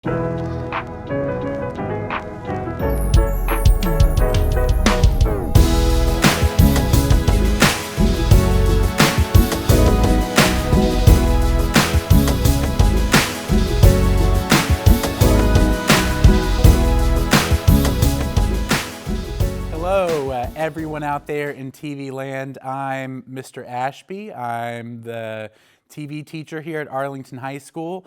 Hello, everyone out there in TV land. I'm Mr. Ashby. I'm the TV teacher here at Arlington High School.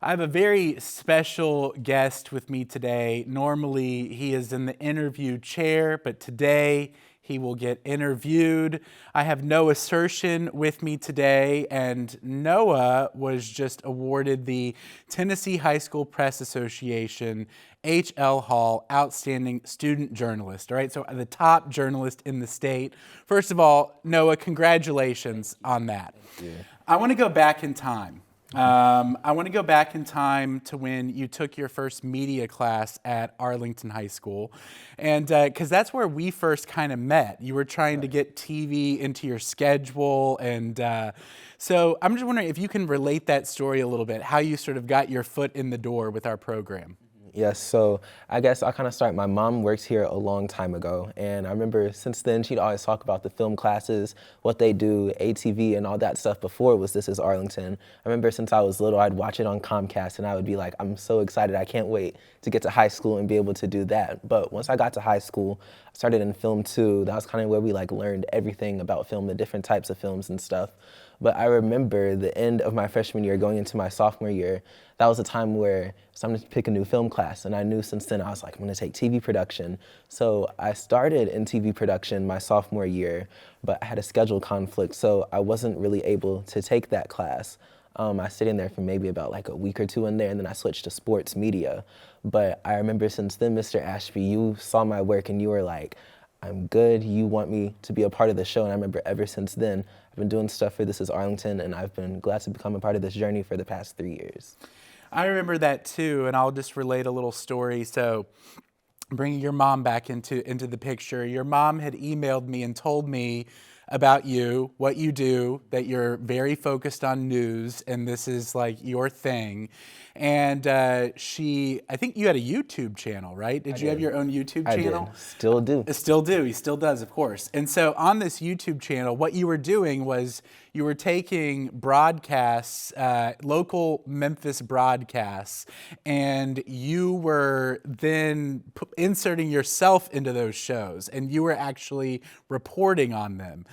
I have a very special guest with me today. Normally, he is in the interview chair, but today he will get interviewed. I have Noah Certion with me today, and Noah was just awarded the Tennessee High School Press Association H.L. Hall Outstanding Student Journalist, all right? So the top journalist in the state. First of all, Noah, congratulations on that. Thank you. I want to go back in time. I want to go back in time to when you took your first media class at Arlington High School. And because that's where we first kind of met. You were trying to get TV into your schedule. And so I'm just wondering if you can relate that story a little bit, how you sort of got your foot in the door with our program. Yes, so I guess I'll kind of start. My mom works here a long time ago, and I remember since then she'd always talk about the film classes, what they do, ATV and all that stuff before it was This Is Arlington. I remember since I was little, I'd watch it on Comcast, and I would be like, I'm so excited, I can't wait to get to high school and be able to do that. But once I got to high school, I started in film too. That was kind of where we learned everything about film, the different types of films and stuff. But I remember the end of my freshman year going into my sophomore year, that was a time where it's time to pick a new film class. And I knew since then, I was like, I'm gonna take TV production. So I started in TV production my sophomore year, but I had a schedule conflict, so I wasn't really able to take that class. I stayed in there for maybe about a week or two in there, and then I switched to sports media. But I remember since then, Mr. Ashby, you saw my work and you were like, I'm good, you want me to be a part of the show. And I remember ever since then, I've been doing stuff for This Is Arlington, and I've been glad to become a part of this journey for the past 3 years. I remember that too, and I'll just relate a little story. So bringing your mom back into the picture, your mom had emailed me and told me about you, what you do, that you're very focused on news, and this is your thing. And I think you had a YouTube channel, right? Did you have your own YouTube channel? I did. Still do. Still do. He still does, of course. And so on this YouTube channel, what you were doing was you were taking broadcasts, local Memphis broadcasts, and you were then inserting yourself into those shows, and you were actually reporting on them.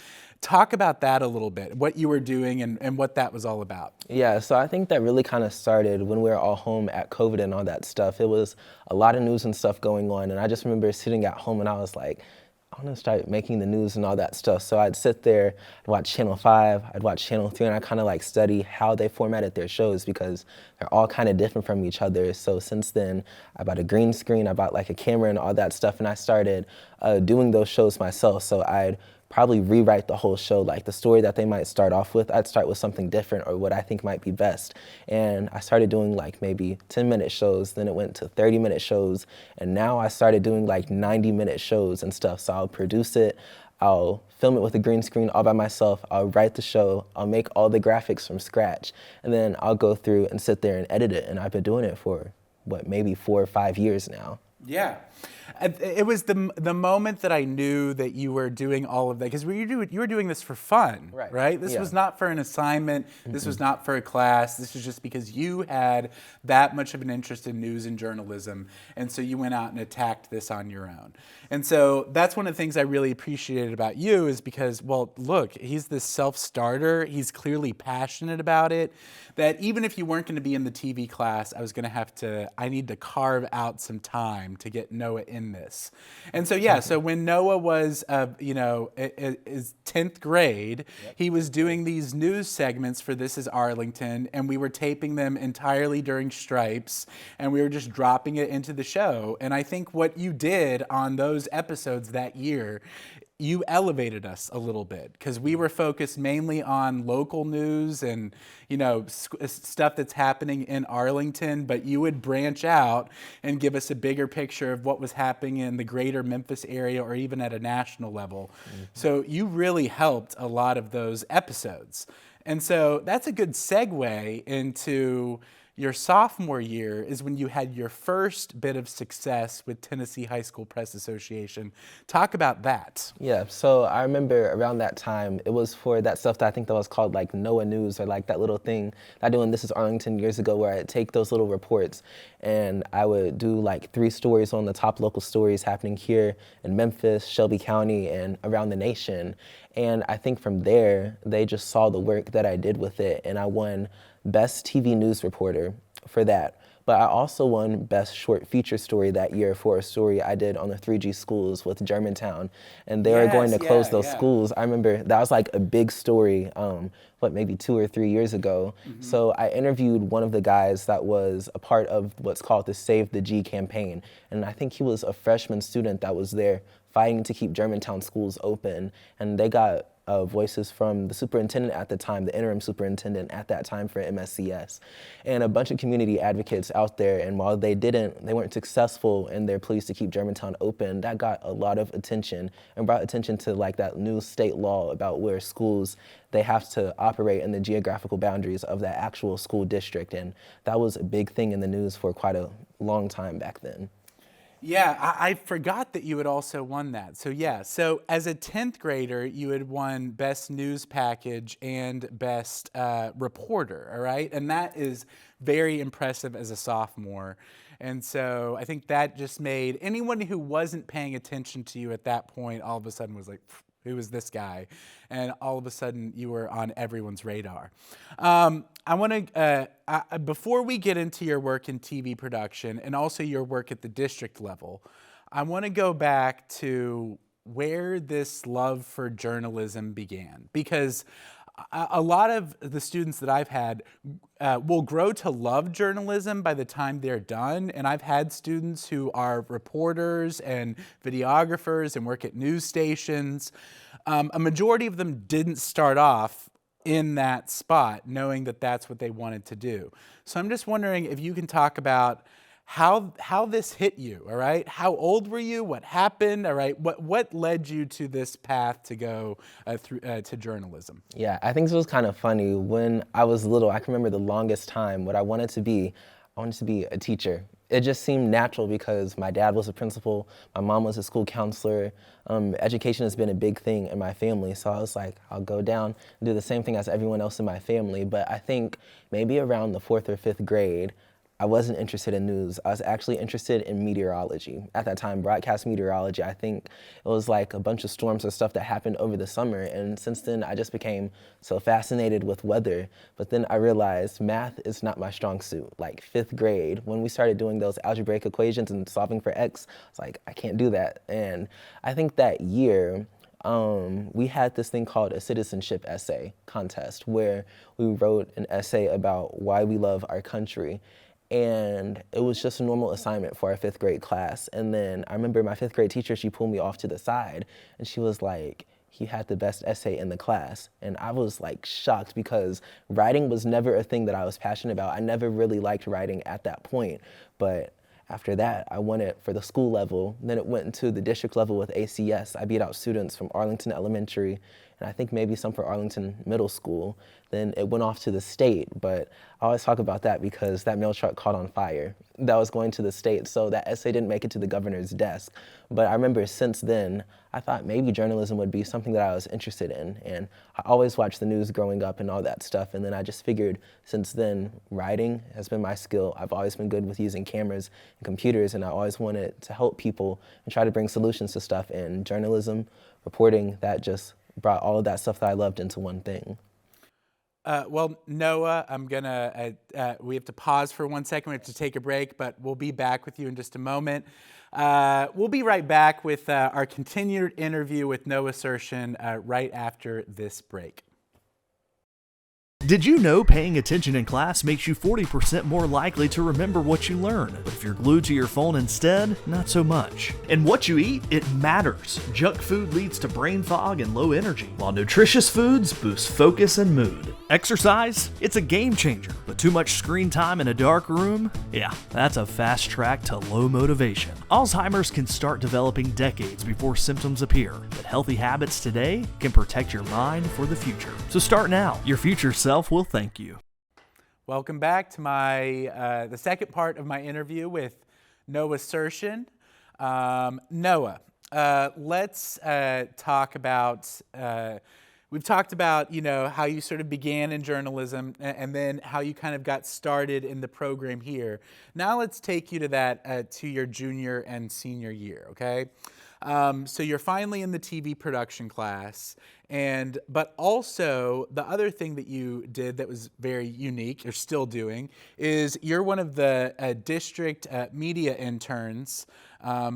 Talk about that a little bit, what you were doing and what that was all about. Yeah, so I think that really kind of started when we were all home at COVID and all that stuff. It was a lot of news and stuff going on, and I just remember sitting at home and I was like, I want to start making the news and all that stuff. So I'd sit there, I'd watch Channel 5, I'd watch Channel 3, and I kind of study how they formatted their shows because they're all kind of different from each other. So since then, I bought a green screen, I bought a camera and all that stuff, and I started doing those shows myself. So I'd probably rewrite the whole show, the story that they might start off with, I'd start with something different or what I think might be best. And I started doing maybe 10-minute shows, then it went to 30-minute shows, and now I started doing 90-minute shows and stuff. So I'll produce it, I'll film it with a green screen all by myself, I'll write the show, I'll make all the graphics from scratch, and then I'll go through and sit there and edit it. And I've been doing it for, maybe 4 or 5 years now. Yeah. It was the moment that I knew that you were doing all of that, because you were doing this for fun, right? This was not for an assignment. This was not for a class. This was just because you had that much of an interest in news and journalism, and so you went out and attacked this on your own. And so that's one of the things I really appreciated about you is because, well, look, he's this self-starter. He's clearly passionate about it, that even if you weren't going to be in the TV class, I need to carve out some time to get Noah in this. And so, yeah, so when Noah was, is 10th grade, he was doing these news segments for This Is Arlington, and we were taping them entirely during stripes, and we were just dropping it into the show. And I think what you did on those episodes that year, you elevated us a little bit because we were focused mainly on local news and, stuff that's happening in Arlington, but you would branch out and give us a bigger picture of what was happening in the greater Memphis area or even at a national level. Mm-hmm. So you really helped a lot of those episodes. And so that's a good segue into Your sophomore year is when you had your first bit of success with Tennessee High School Press Association. Talk about that. Yeah, so I remember around that time, it was for that stuff that I think that was called like NOAA News, or like that little thing that I do in This Is Arlington years ago, where I'd take those little reports and I would do like 3 stories on the top local stories happening here in Memphis, Shelby County, and around the nation. And I think from there, they just saw the work that I did with it, and I won Best TV News Reporter for that. But I also won Best Short Feature Story that year for a story I did on the 3G schools with Germantown. And they were going to close those schools. I remember that was like a big story, maybe 2 or 3 years ago. So I interviewed one of the guys that was a part of what's called the Save the G campaign. And I think he was a freshman student that was there fighting to keep Germantown schools open. And they got voices from the superintendent at the time, the interim superintendent at that time for MSCS, and a bunch of community advocates out there. And while they weren't successful in their pleas to keep Germantown open, that got a lot of attention and brought attention to like that new state law about where schools, they have to operate in the geographical boundaries of that actual school district. And that was a big thing in the news for quite a long time back then. Yeah, I forgot that you had also won that. So yeah, so as a 10th grader, you had won Best News Package and Best Reporter, all right? And that is very impressive as a sophomore. And so I think that just made anyone who wasn't paying attention to you at that point all of a sudden was like, who is this guy? And all of a sudden you were on everyone's radar. I want to, before we get into your work in TV production and also your work at the district level, I want to go back to where this love for journalism began. Because a lot of the students that I've had will grow to love journalism by the time they're done. And I've had students who are reporters and videographers and work at news stations. A majority of them didn't start off in that spot knowing that that's what they wanted to do. So I'm just wondering if you can talk about how this hit you, all right? How old were you? What happened, all right? What led you to this path to go through to journalism? Yeah, I think this was kind of funny. When I was little, I can remember the longest time what I wanted to be a teacher. It just seemed natural because my dad was a principal, my mom was a school counselor. Education has been a big thing in my family, so I was like, I'll go down and do the same thing as everyone else in my family. But I think maybe around the 4th or 5th grade, I wasn't interested in news. I was actually interested in meteorology. At that time, broadcast meteorology. I think it was like a bunch of storms or stuff that happened over the summer. And since then, I just became so fascinated with weather. But then I realized math is not my strong suit. Like 5th grade, when we started doing those algebraic equations and solving for X, I was like, I can't do that. And I think that year, we had this thing called a citizenship essay contest where we wrote an essay about why we love our country. And it was just a normal assignment for our 5th grade class. And then I remember my 5th grade teacher, she pulled me off to the side and she was like, he had the best essay in the class. And I was like shocked because writing was never a thing that I was passionate about. I never really liked writing at that point. But after that, I won it for the school level. Then it went into the district level with ACS. I beat out students from Arlington Elementary, and I think maybe some for Arlington Middle School. Then it went off to the state, but I always talk about that because that mail truck caught on fire. That was going to the state, so that essay didn't make it to the governor's desk. But I remember since then, I thought maybe journalism would be something that I was interested in. And I always watched the news growing up and all that stuff. And then I just figured since then, writing has been my skill. I've always been good with using cameras and computers, and I always wanted to help people and try to bring solutions to stuff. And journalism, reporting, that just brought all of that stuff that I loved into one thing. Well, Noah, I'm gonna, we have to pause for 1 second. We have to take a break, but we'll be back with you in just a moment. We'll be right back with our continued interview with Noah Certion right after this break. Did you know paying attention in class makes you 40% more likely to remember what you learn? But if you're glued to your phone instead, not so much. And what you eat, it matters. Junk food leads to brain fog and low energy, while nutritious foods boost focus and mood. Exercise, it's a game changer, but too much screen time in a dark room? Yeah, that's a fast track to low motivation. Alzheimer's can start developing decades before symptoms appear, but healthy habits today can protect your mind for the future. So start now. Your future self will thank you. Welcome back to my the second part of my interview with Noah Certion. Noah, let's talk about. We've talked about how you sort of began in journalism and then how you kind of got started in the program here. Now let's take you to that to your junior and senior year. Okay. So you're finally in the TV production class, but also the other thing that you did that was very unique, you're still doing, is you're one of the district media interns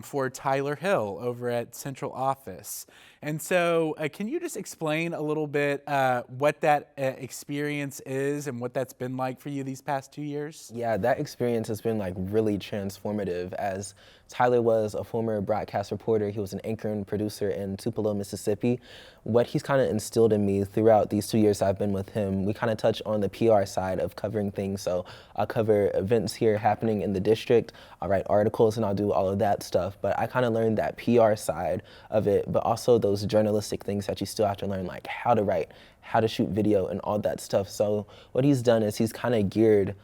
for Tyler Hill over at Central Office. And so can you just explain a little bit what that experience is and what that's been like for you these past 2 years? Yeah, that experience has been like really transformative, as Tyler was a former broadcast reporter. He was an anchor and producer in Tupelo, Mississippi. What he's kind of instilled in me throughout these 2 years I've been with him, we kind of touch on the PR side of covering things. So I'll cover events here happening in the district, I'll write articles, and I'll do all of that stuff. But I kind of learned that PR side of it, but also those journalistic things that you still have to learn, like how to write, how to shoot video, and all that stuff. So what he's done is he's kind of geared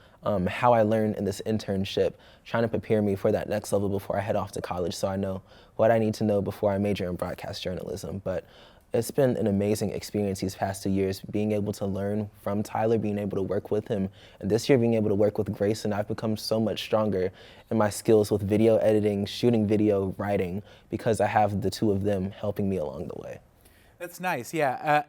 how I learned in this internship, trying to prepare me for that next level before I head off to college, so I know what I need to know before I major in broadcast journalism. But it's been an amazing experience these past 2 years, being able to learn from Tyler, being able to work with him, and this year being able to work with Grace, and I've become so much stronger in my skills with video editing, shooting video, writing, because I have the two of them helping me along the way. That's nice, yeah.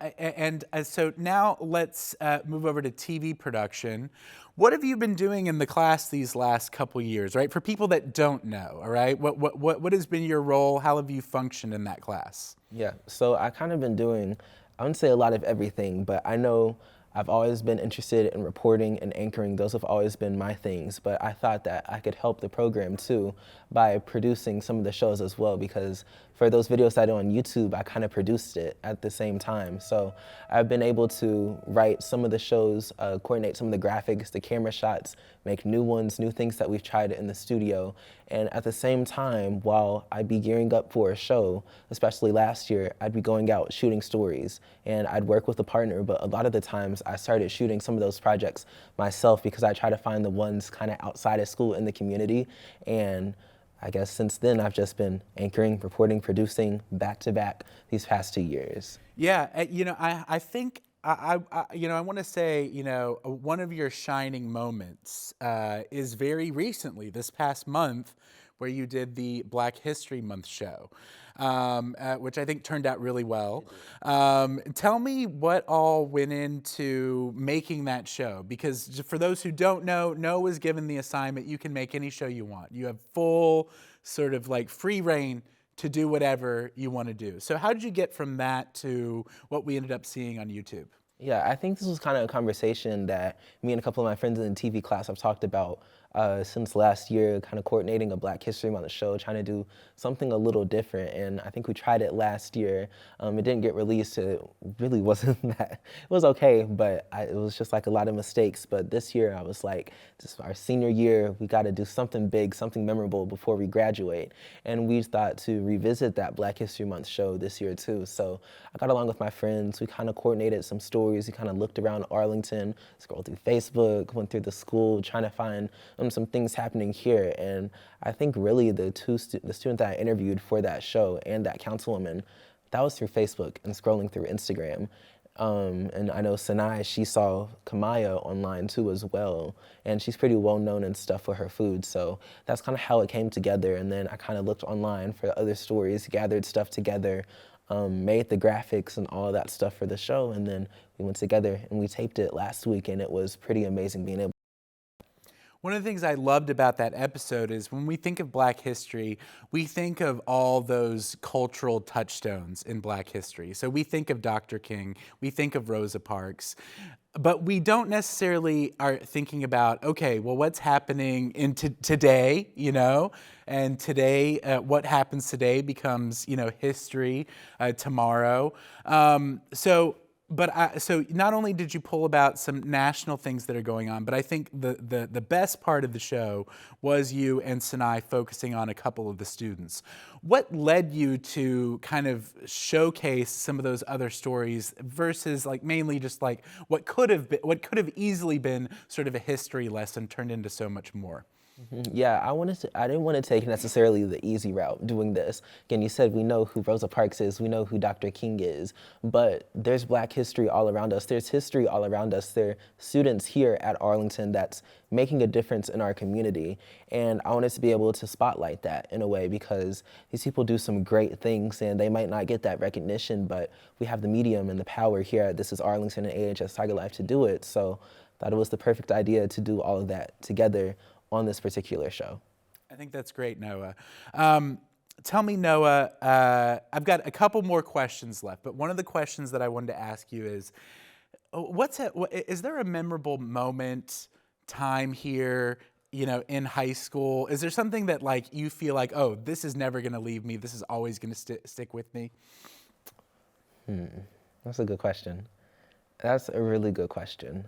So now let's move over to TV production. What have you been doing in the class these last couple years, right? For people that don't know, all right? What has been your role? How have you functioned in that class? Yeah, so I kind of been doing, I wouldn't say a lot of everything, but I know I've always been interested in reporting and anchoring. Those have always been my things, but I thought that I could help the program too by producing some of the shows as well, because for those videos I do on YouTube, I kind of produced it at the same time. So I've been able to write some of the shows, coordinate some of the graphics, the camera shots, make new ones, new things that we've tried in the studio. And at the same time, while I'd be gearing up for a show, especially last year, I'd be going out shooting stories, and I'd work with a partner, but a lot of the times I started shooting some of those projects myself because I try to find the ones kind of outside of school in the community. And I guess since then, I've just been anchoring, reporting, producing back to back these past 2 years. Yeah, I think I want to say, one of your shining moments is very recently, this past month, where you did the Black History Month show, which I think turned out really well. Tell me what all went into making that show, because for those who don't know, Noah was given the assignment, you can make any show you want. You have full sort of like free reign to do whatever you want to do. So how did you get from that to what we ended up seeing on YouTube? Yeah, I think this was kind of a conversation that me and a couple of my friends in the TV class have talked about since last year, kind of coordinating a Black History Month show, trying to do something a little different. And I think we tried it last year. It didn't get released. It really wasn't that, it was okay, but it was just like a lot of mistakes. But this year I was like, this is our senior year, we got to do something big, something memorable before we graduate. And we thought to revisit that Black History Month show this year too. So I got along with my friends, we kind of coordinated some stories, we kind of looked around Arlington, scrolled through Facebook, went through the school, trying to find some things happening here. And I think really the student that I interviewed for that show and that councilwoman, that was through Facebook and scrolling through Instagram. And I know Sinai, she saw Kamaya online too as well, and she's pretty well known and stuff for her food. So that's kind of how it came together. And then I kind of looked online for other stories, gathered stuff together, made the graphics and all of that stuff for the show. And then we went together and we taped it last week, and it was pretty amazing being able. One of the things I loved about that episode is when we think of Black history, we think of all those cultural touchstones in Black history. So we think of Dr. King, we think of Rosa Parks, but we don't necessarily are thinking about, okay, well, what's happening in today, and today, what happens today becomes, history tomorrow. So not only did you pull about some national things that are going on, but I think the best part of the show was you and Sinai focusing on a couple of the students. What led you to kind of showcase some of those other stories versus like mainly just like what could have easily been sort of a history lesson turned into so much more? Yeah, I didn't want to take necessarily the easy route doing this. Again, you said we know who Rosa Parks is, we know who Dr. King is, but there's Black history all around us. There's history all around us. There are students here at Arlington that's making a difference in our community. And I wanted to be able to spotlight that in a way because these people do some great things and they might not get that recognition, but we have the medium and the power here at This Is Arlington and AHS Tiger Life to do it. So I thought it was the perfect idea to do all of that together on this particular show. I think that's great, Noah. Tell me, Noah, I've got a couple more questions left, but one of the questions that I wanted to ask you is, is there a memorable moment, time here, in high school? Is there something that like you feel like, oh, this is never gonna leave me, this is always gonna stick with me? That's a good question. That's a really good question.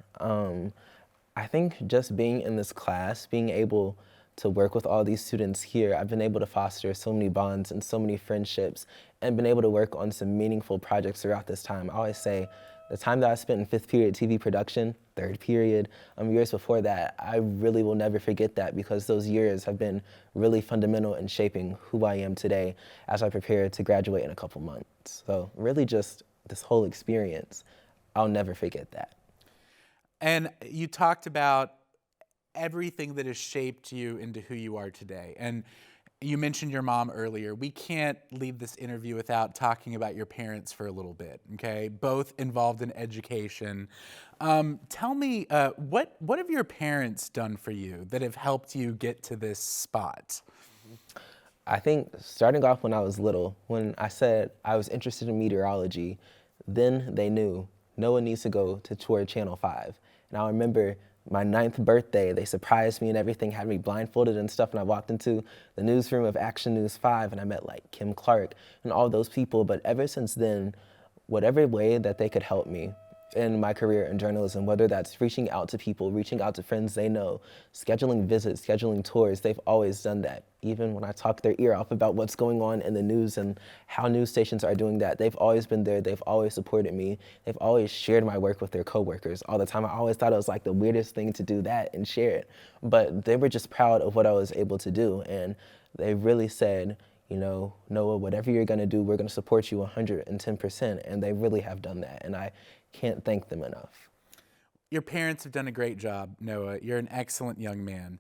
I think just being in this class, being able to work with all these students here, I've been able to foster so many bonds and so many friendships and been able to work on some meaningful projects throughout this time. I always say the time that I spent in 5th period TV production, 3rd period, years before that, I really will never forget that because those years have been really fundamental in shaping who I am today as I prepare to graduate in a couple months. So really just this whole experience, I'll never forget that. And you talked about everything that has shaped you into who you are today. And you mentioned your mom earlier. We can't leave this interview without talking about your parents for a little bit, okay? Both involved in education. Tell me, what have your parents done for you that have helped you get to this spot? I think starting off when I was little, when I said I was interested in meteorology, then they knew Noah needs to go to tour Channel 5. And I remember my 9th birthday, they surprised me and everything, had me blindfolded and stuff, and I walked into the newsroom of Action News 5 and I met like Kim Clark and all those people. But ever since then, whatever way that they could help me in my career in journalism, whether that's reaching out to people, reaching out to friends they know, scheduling visits, scheduling tours, they've always done that. Even when I talk their ear off about what's going on in the news and how news stations are doing that, they've always been there, they've always supported me, they've always shared my work with their coworkers all the time. I always thought it was like the weirdest thing to do that and share it, but they were just proud of what I was able to do, and they really said, Noah, whatever you're gonna do, we're gonna support you 110%, and they really have done that, and I can't thank them enough. Your parents have done a great job, Noah. You're an excellent young man.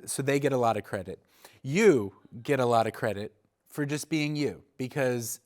So they get a lot of credit. You get a lot of credit for just being you because,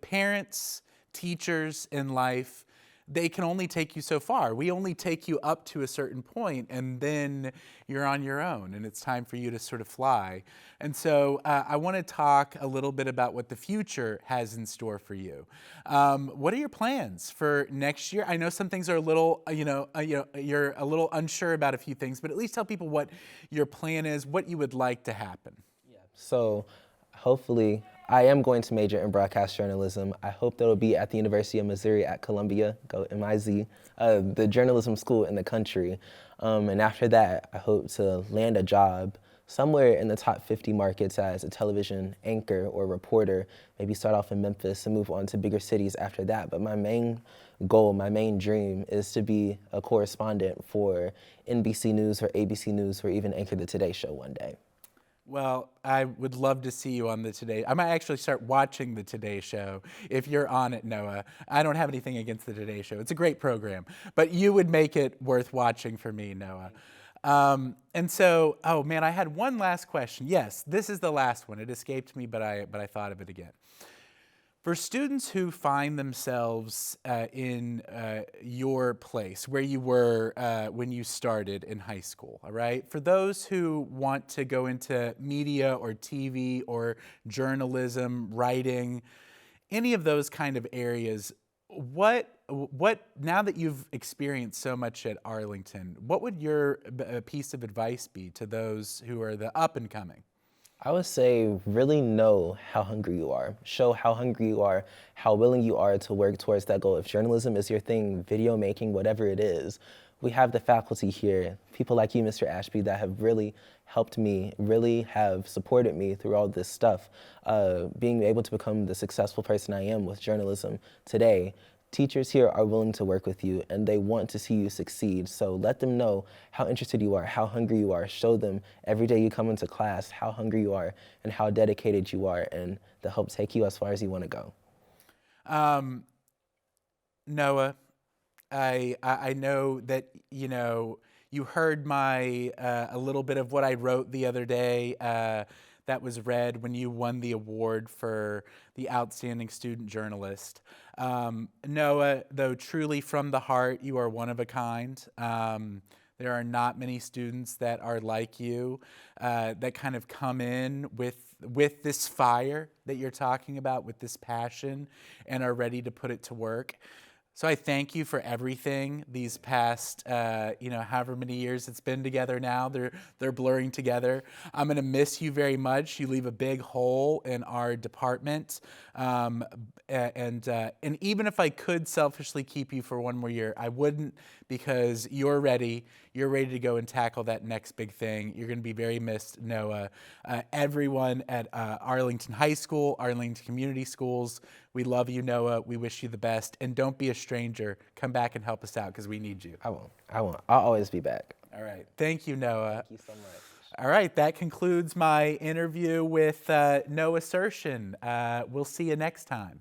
parents, teachers in life, they can only take you so far. We only take you up to a certain point and then you're on your own and it's time for you to sort of fly. And so I want to talk a little bit about what the future has in store for you. What are your plans for next year? I know some things are a little, you're a little unsure about a few things, but at least tell people what your plan is, what you would like to happen. Yeah. So hopefully, I am going to major in broadcast journalism. I hope that'll be at the University of Missouri at Columbia, go MIZ, the journalism school in the country. And after that, I hope to land a job somewhere in the top 50 markets as a television anchor or reporter, maybe start off in Memphis and move on to bigger cities after that. But my main goal, my main dream is to be a correspondent for NBC News or ABC News or even anchor the Today Show one day. Well, I would love to see you on the Today. I might actually start watching the Today Show if you're on it, Noah. I don't have anything against the Today Show. It's a great program, but you would make it worth watching for me, Noah. And so, oh man, I had one last question. Yes, this is the last one. It escaped me, but I thought of it again. For students who find themselves in your place, where you were when you started in high school, all right? For those who want to go into media or TV or journalism, writing, any of those kind of areas, what now that you've experienced so much at Arlington, what would your piece of advice be to those who are the up and coming? I would say really know how hungry you are. Show how hungry you are, how willing you are to work towards that goal. If journalism is your thing, video making, whatever it is, we have the faculty here, people like you, Mr. Ashby, that have really helped me, really have supported me through all this stuff. Being able to become the successful person I am with journalism today, teachers here are willing to work with you and they want to see you succeed. So let them know how interested you are, how hungry you are. Show them every day you come into class how hungry you are and how dedicated you are, and they'll help take you as far as you want to go. Noah, I know that, you know, you heard my a little bit of what I wrote the other day that was read when you won the award for the Outstanding Student Journalist. Noah, though truly from the heart, you are one of a kind. There are not many students that are like you, that kind of come in with this fire that you're talking about, with this passion, and are ready to put it to work. So I thank you for everything these past, however many years it's been together now. They're blurring together. I'm going to miss you very much. You leave a big hole in our department. And even if I could selfishly keep you for one more year, I wouldn't, because you're ready. You're ready to go and tackle that next big thing. You're going to be very missed, Noah. Everyone at Arlington High School, Arlington Community Schools, we love you, Noah. We wish you the best. And don't be a stranger. Come back and help us out because we need you. I won't. I'll always be back. All right. Thank you, Noah. Thank you so much. All right. That concludes my interview with Noah Certion. We'll see you next time.